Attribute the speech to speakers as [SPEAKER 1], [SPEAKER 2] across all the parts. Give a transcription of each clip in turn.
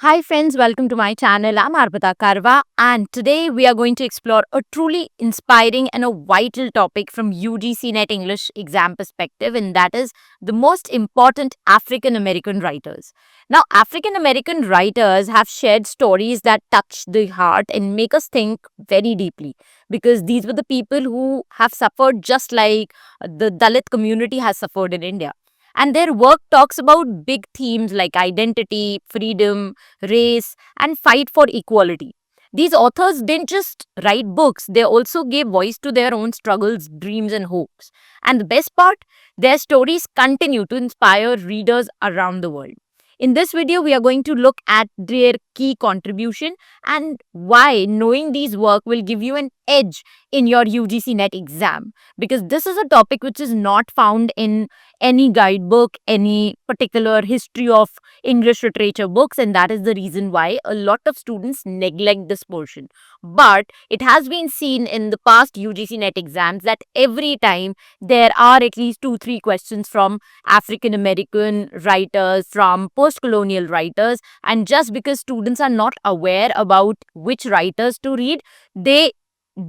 [SPEAKER 1] Hi friends, welcome to my channel. I'm Arpita Karwa and today we are going to explore a truly inspiring and a vital topic from UGC NET English exam perspective, and that is the most important African American writers. Now, African American writers have shared stories that touch the heart and make us think very deeply because these were the people who have suffered just like the Dalit community has suffered in India. And their work talks about big themes like identity, freedom, race, and fight for equality. These authors didn't just write books, they also gave voice to their own struggles, dreams, and hopes. And the best part, their stories continue to inspire readers around the world. In this video, we are going to look at their key contribution and why knowing these work will give you an edge in your UGC NET exam. Because this is a topic which is not found in any guidebook, any particular history of English literature books, and that is the reason why a lot of students neglect this portion. But it has been seen in the past UGC NET exams that every time there are at least 2-3 questions from African American writers, from post colonial writers, and just because students are not aware about which writers to read, they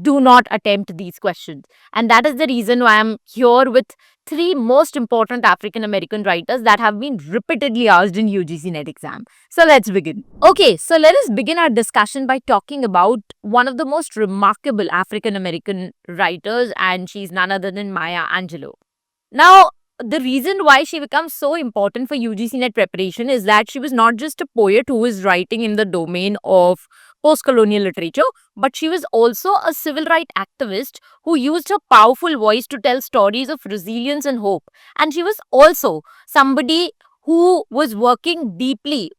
[SPEAKER 1] do not attempt these questions. And that is the reason why I'm here with three most important African American writers that have been repeatedly asked in UGC NET exam. So let's begin. Okay, so let us begin our discussion by talking about one of the most remarkable African American writers, and she's none other than Maya Angelou. Now, the reason why she becomes so important for UGC NET preparation is that she was not just a poet who was writing in the domain of post-colonial literature, but she was also a civil rights activist who used her powerful voice to tell stories of resilience and hope. And she was also somebody who was working deeply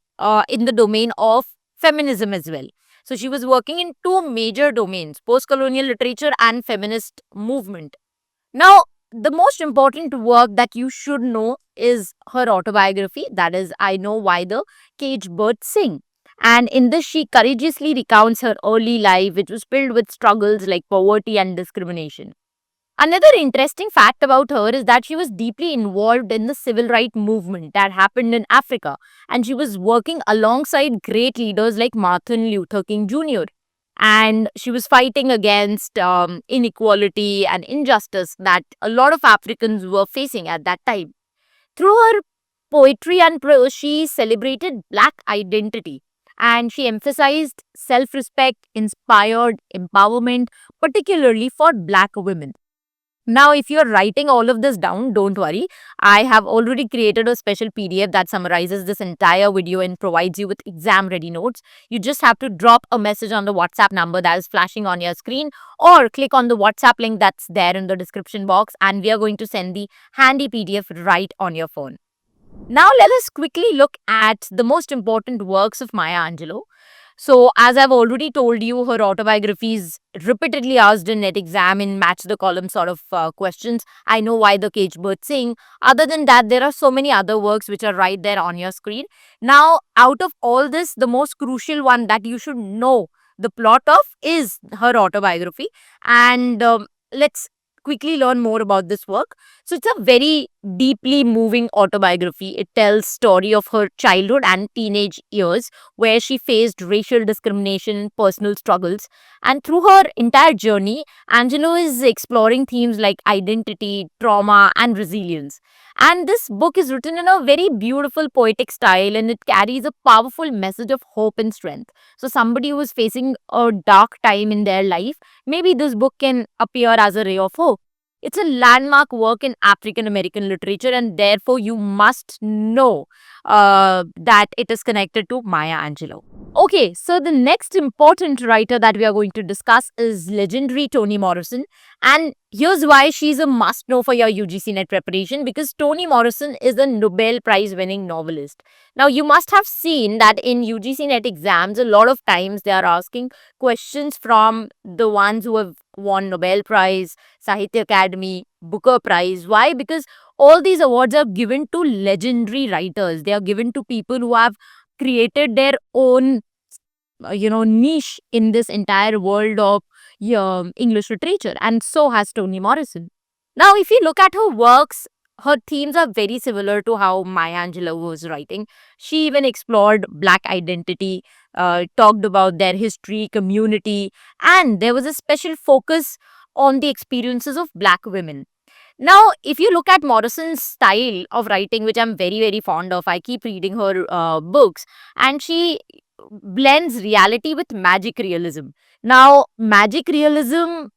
[SPEAKER 1] in the domain of feminism as well. So she was working in two major domains, post-colonial literature and feminist movement. Now, the most important work that you should know is her autobiography, that is, I Know Why the Caged Birds Sing. And in this, she courageously recounts her early life, which was filled with struggles like poverty and discrimination. Another interesting fact about her is that she was deeply involved in the civil rights movement that happened in Africa, and she was working alongside great leaders like Martin Luther King Jr. And she was fighting against inequality and injustice that a lot of Africans were facing at that time. Through her poetry and prose, she celebrated Black identity and she emphasized self respect, inspired empowerment, particularly for Black women. Now, if you're writing all of this down, don't worry. I have already created a special PDF that summarizes this entire video and provides you with exam ready notes. You just have to drop a message on the WhatsApp number that is flashing on your screen or click on the WhatsApp link that's there in the description box, and we are going to send the handy PDF right on your phone. Now, let us quickly look at the most important works of Maya Angelou. So, as I've already told you, her autobiography is repeatedly asked in NET exam in match the column sort of questions. I Know Why the Caged Birds Sing. Other than that, there are so many other works which are right there on your screen. Now, out of all this, the most crucial one that you should know the plot of is her autobiography. And let's quickly learn more about this work. So it's a very deeply moving autobiography. It tells story of her childhood and teenage years where she faced racial discrimination, personal struggles, and through her entire journey, Angelo is exploring themes like identity, trauma, and resilience. And this book is written in a very beautiful poetic style and it carries a powerful message of hope and strength. So somebody who is facing a dark time in their life, maybe this book can appear as a ray of hope. It's a landmark work in African American literature, and therefore you must know that it is connected to Maya Angelou. Okay, so the next important writer that we are going to discuss is legendary Toni Morrison. And here's why she's a must know for your UGC NET preparation, because Toni Morrison is a Nobel Prize winning novelist. Now, you must have seen that in UGC NET exams, a lot of times they are asking questions from the ones who have won Nobel Prize, Sahitya Academy, Booker Prize. Why? Because all these awards are given to legendary writers. They are given to people who have created their own niche in this entire world of English literature, and so has Toni Morrison. Now, if you look at her works, her themes are very similar to how Maya Angelou was writing. She even explored Black identity, talked about their history, community, and there was a special focus on the experiences of Black women. Now, if you look at Morrison's style of writing, which I'm very, very fond of, I keep reading her books, and she blends reality with magic realism. Now, magic realism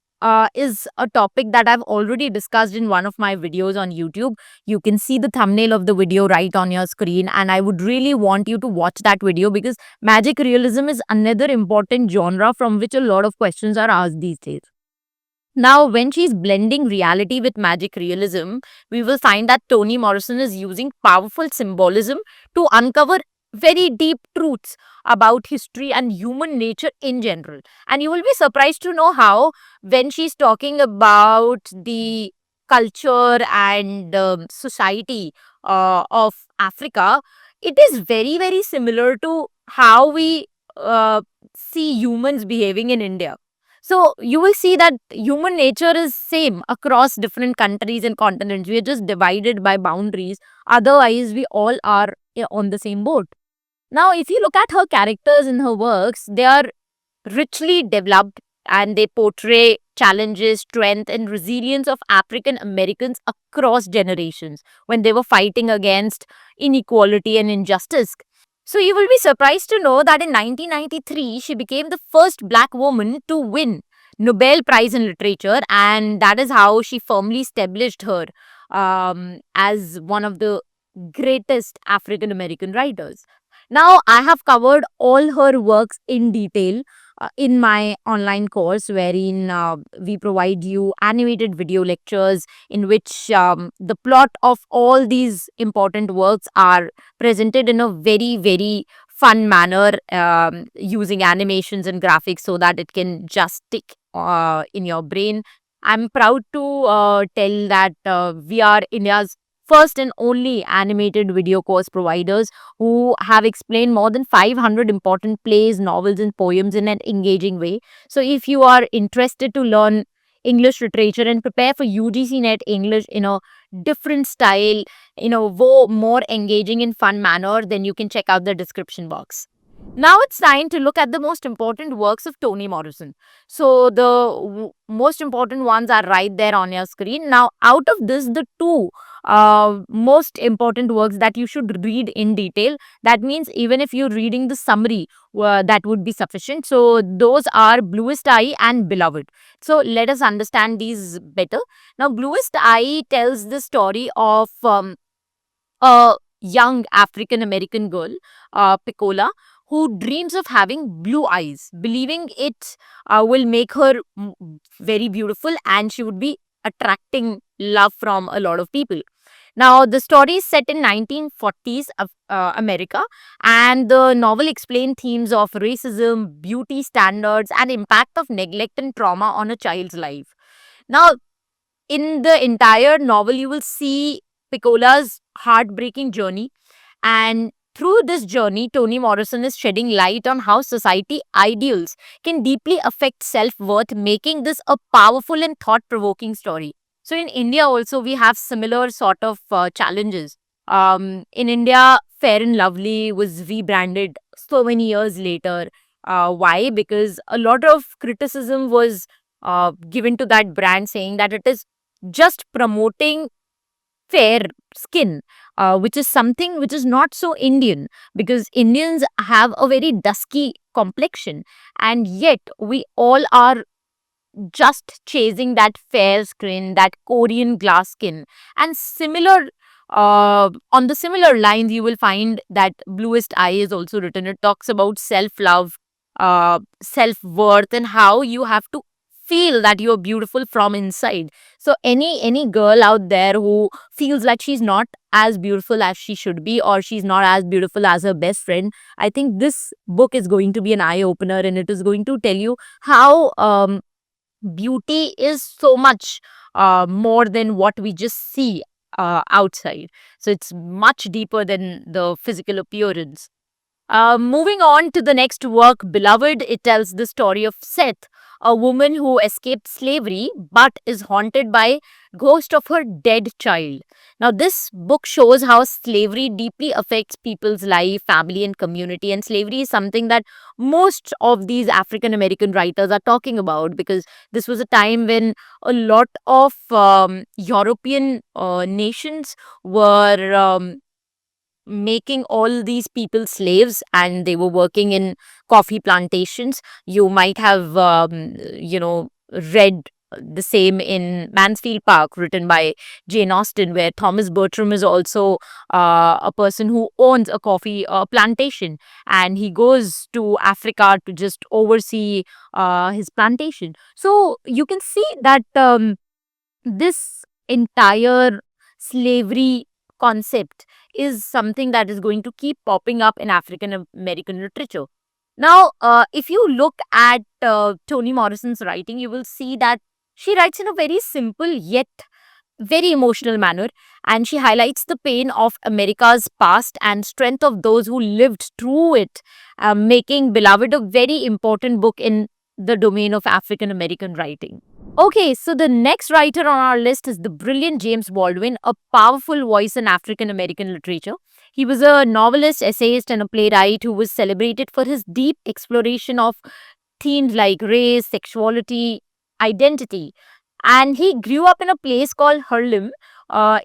[SPEAKER 1] is a topic that I've already discussed in one of my videos on YouTube. You can see the thumbnail of the video right on your screen, and I would really want you to watch that video because magic realism is another important genre from which a lot of questions are asked these days. Now, when she's blending reality with magic realism, we will find that Toni Morrison is using powerful symbolism to uncover very deep truths about history and human nature in general. And you will be surprised to know how, when she's talking about the culture and society of Africa, it is very, very similar to how we uh, see humans behaving in India. So you will see that human nature is same across different countries and continents. We are just divided by boundaries. Otherwise, we all are on the same boat. Now, if you look at her characters in her works, they are richly developed and they portray challenges, strength, and resilience of African Americans across generations when they were fighting against inequality and injustice. So, you will be surprised to know that in 1993, she became the first black woman to win Nobel Prize in Literature, and that is how she firmly established her as one of the greatest African American writers. Now, I have covered all her works in detail in my online course, wherein we provide you animated video lectures in which the plot of all these important works are presented in a very, very fun manner using animations and graphics so that it can just stick in your brain. I'm proud to tell that we are India's first and only animated video course providers who have explained more than 500 important plays, novels, and poems in an engaging way. So, if you are interested to learn English literature and prepare for UGC NET English in a different style, more engaging and fun manner, then you can check out the description box. Now it's time to look at the most important works of Toni Morrison. So the most important ones are right there on your screen. Now, out of this, the two most important works that you should read in detail. That means even if you're reading the summary, that would be sufficient. So those are Bluest Eye and Beloved. So let us understand these better. Now, Bluest Eye tells the story of a young African American girl, Piccola, who dreams of having blue eyes, believing it will make her very beautiful and she would be attracting love from a lot of people. Now, the story is set in 1940s of America, and the novel explains themes of racism, beauty standards, and impact of neglect and trauma on a child's life. Now, in the entire novel, you will see Piccola's heartbreaking journey. And through this journey, Toni Morrison is shedding light on how society ideals can deeply affect self worth, making this a powerful and thought provoking story. So, in India, also, we have similar sort of challenges. In India, Fair and Lovely was rebranded so many years later. Why? Because a lot of criticism was given to that brand, saying that it is just promoting fair skin, which is something which is not so Indian because Indians have a very dusky complexion, and yet we all are just chasing that fair skin, that Korean glass skin. And similar, on the similar lines, you will find that Bluest Eye is also written. It talks about self love, self worth, and how you have to feel that you're beautiful from inside. So any girl out there who feels like she's not as beautiful as she should be, or she's not as beautiful as her best friend, I think this book is going to be an eye opener, and it is going to tell you how beauty is so much more than what we just see outside. So it's much deeper than the physical appearance. Moving on to the next work, Beloved, it tells the story of Seth, a woman who escaped slavery but is haunted by ghost of her dead child. Now, this book shows how slavery deeply affects people's life, family, and community. And slavery is something that most of these African American writers are talking about, because this was a time when a lot of European nations were making all these people slaves, and they were working in coffee plantations. You might have, read the same in Mansfield Park, written by Jane Austen, where Thomas Bertram is also a person who owns a coffee plantation, and he goes to Africa to just oversee his plantation. So you can see that this entire slavery concept is something that is going to keep popping up in African American literature. Now, if you look at Toni Morrison's writing, you will see that she writes in a very simple yet very emotional manner, and she highlights the pain of America's past and strength of those who lived through it, making Beloved a very important book in the domain of African American writing. Okay, so the next writer on our list is the brilliant James Baldwin, a powerful voice in African American literature. He was a novelist, essayist, and a playwright who was celebrated for his deep exploration of themes like race, sexuality, identity. And he grew up in a place called Harlem.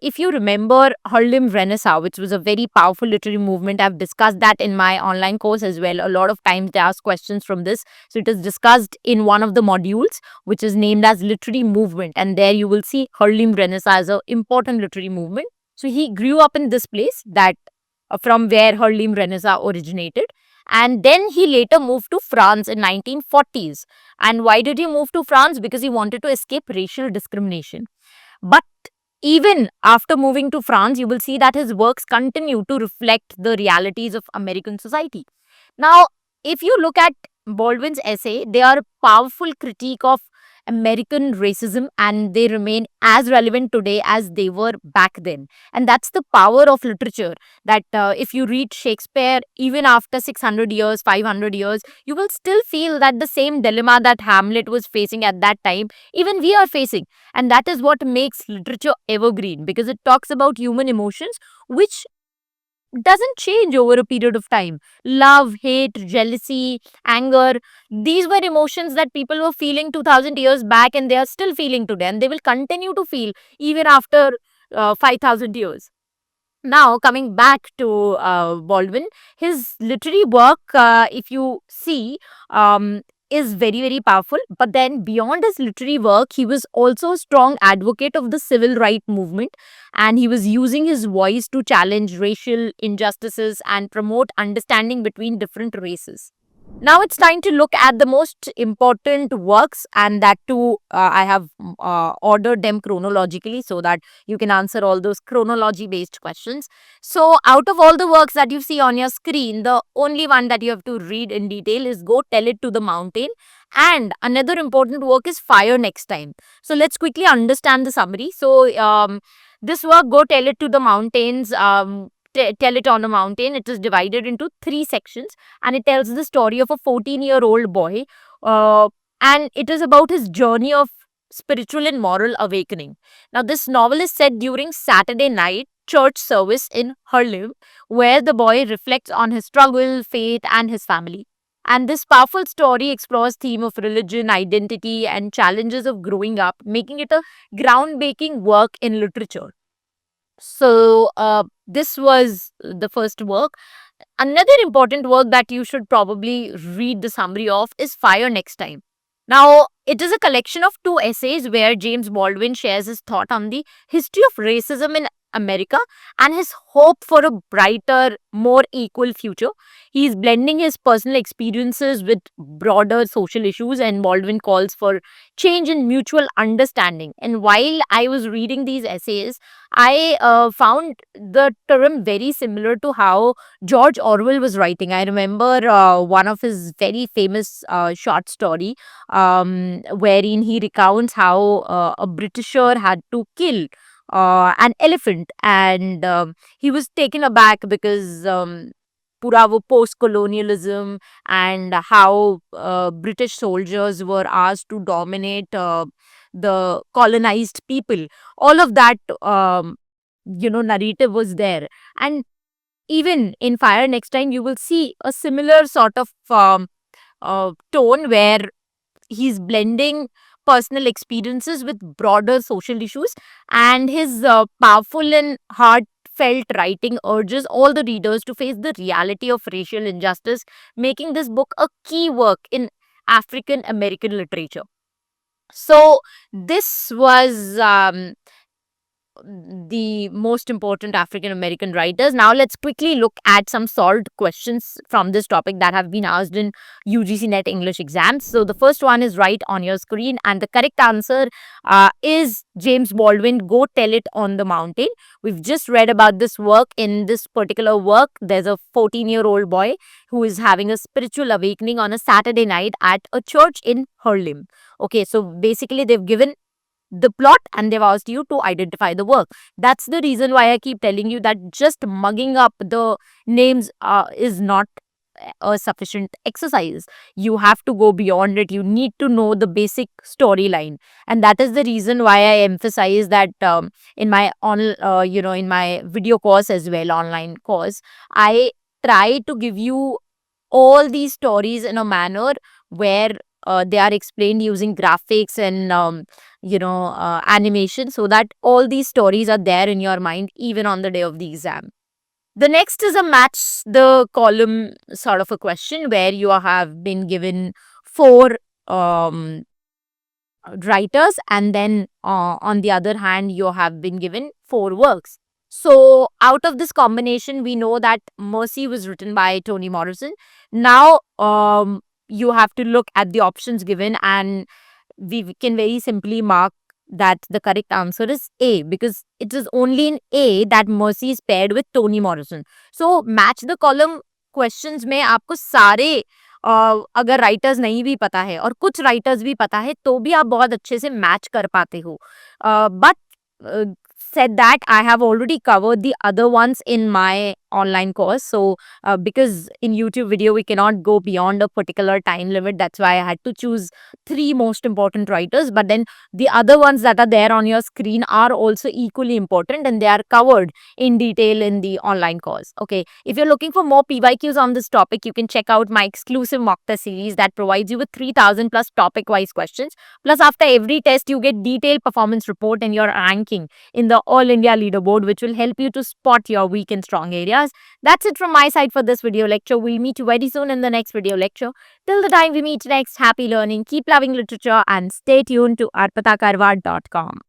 [SPEAKER 1] If you remember Harlem Renaissance, which was a very powerful literary movement, I've discussed that in my online course as well. A lot of times they ask questions from this. So it is discussed in one of the modules, which is named as Literary Movement. And there you will see Harlem Renaissance as an important literary movement. So he grew up in this place, that from where Harlem Renaissance originated. And then he later moved to France in 1940s. And why did he move to France? Because he wanted to escape racial discrimination. But even after moving to France, you will see that his works continue to reflect the realities of American society. Now, if you look at Baldwin's essay, they are a powerful critique of American racism, and they remain as relevant today as they were back then. And that's the power of literature, that if you read Shakespeare, even after 600 years, 500 years, you will still feel that the same dilemma that Hamlet was facing at that time, even we are facing. And that is what makes literature evergreen, because it talks about human emotions which doesn't change over a period of time. Love, hate, jealousy, anger, these were emotions that people were feeling 2000 years back, and they are still feeling today, and they will continue to feel even after 5000 years. Now, coming back to Baldwin, his literary work, if you see, is very, very powerful. But then, beyond his literary work, he was also a strong advocate of the civil rights movement, and he was using his voice to challenge racial injustices and promote understanding between different races. Now it's time to look at the most important works, and that too, I have ordered them chronologically so that you can answer all those chronology based questions. So, out of all the works that you see on your screen, the only one that you have to read in detail is Go Tell It to the Mountain. And another important work is Fire Next Time. So, let's quickly understand the summary. So, this work, Go Tell It to the Mountains, Tell It on a Mountain, it is divided into three sections, and it tells the story of a 14-year-old boy, uh, and it is about his journey of spiritual and moral awakening. Now, this novel is set during Saturday night church service in Harlem, where the boy reflects on his struggle, faith, and his family. And this powerful story explores theme of religion, identity, and challenges of growing up, making it a groundbreaking work in literature. So, this was the first work. Another important work that you should probably read the summary of is Fire Next Time. Now, it is a collection of two essays where James Baldwin shares his thought on the history of racism in America and his hope for a brighter, more equal future. He is blending his personal experiences with broader social issues, and Baldwin calls for change and mutual understanding. And while I was reading these essays, I found the term very similar to how George Orwell was writing. I remember one of his very famous short story, wherein he recounts how a Britisher had to kill an elephant, and he was taken aback because पूरा वो post colonialism and how British soldiers were asked to dominate the colonized people. All of that narrative was there. And even in Fire Next Time, you will see a similar sort of tone where he's blending personal experiences with broader social issues, and his powerful and heartfelt writing urges all the readers to face the reality of racial injustice, making this book a key work in African American literature. So, this was the most important African American writers. Now, let's quickly look at some solved questions from this topic that have been asked in UGC NET English exams. So, the first one is right on your screen, and the correct answer is James Baldwin, Go Tell It on the Mountain. We've just read about this work. In this particular work, there's a 14-year-old boy who is having a spiritual awakening on a Saturday night at a church in Harlem. Okay, so basically, they've given the plot and they've asked you to identify the work. That's the reason why I keep telling you that just mugging up the names is not a sufficient exercise. You have to go beyond it. You need to know the basic storyline, and that is the reason why I emphasize that in my in my video course as well, online course, I try to give you all these stories in a manner where they are explained using graphics and animation, so that all these stories are there in your mind even on the day of the exam. The next is a match the column sort of a question where you have been given four um, writers, and then on the other hand you have been given four works. So out of this combination, we know that Mercy was written by Toni Morrison. Now you have to look at the options given, and we can very simply mark that the correct answer is A, because it is only in A that Mercy is paired with Toni Morrison. So match the column questions में आपको सारे अगर writers नहीं भी पता है और कुछ राइटर्स भी पता है तो भी आप बहुत अच्छे से मैच कर पाते हो. But said that, I have already covered the other ones in my online course. So because in YouTube video we cannot go beyond a particular time limit, that's why I had to choose three most important writers. But then the other ones that are there on your screen are also equally important, and they are covered in detail in the online course. Okay, if you're looking for more PYQs on this topic, you can check out my exclusive mock test series that provides you with 3000 plus topic wise questions. Plus, after every test you get detailed performance report and your ranking in the All India leaderboard, which will help you to spot your weak and strong areas. That's it from my side for this video lecture. We'll meet you very soon in the next video lecture. Till the time we meet next, happy learning, keep loving literature, and stay tuned to arpitakarwa.com.